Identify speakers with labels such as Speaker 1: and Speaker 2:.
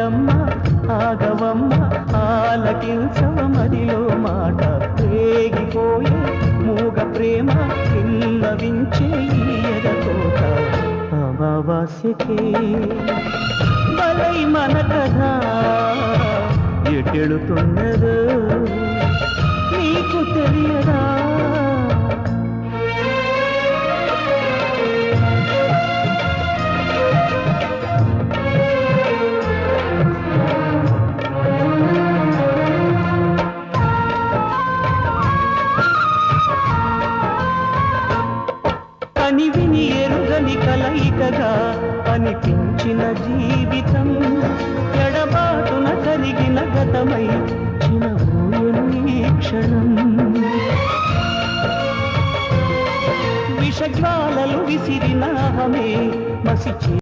Speaker 1: ఆగమ్మ ఆగవమ్మ ఆలకించవ మదిలో మాట రేగిపోయే మూగ ప్రేమ విన్నవించే ఎదకోట అమావాస్యకే బలై మన కథ ఎటెళుతున్నదో నీకు తెలియదా అని విని ఎరుగని కలయికగా అనిపించిన జీవితం ఎడబాటున కరిగిన గతమై చినబోయెను ఈ క్షణం విషజ్వాలలు విసిరిన అహమే మసిచి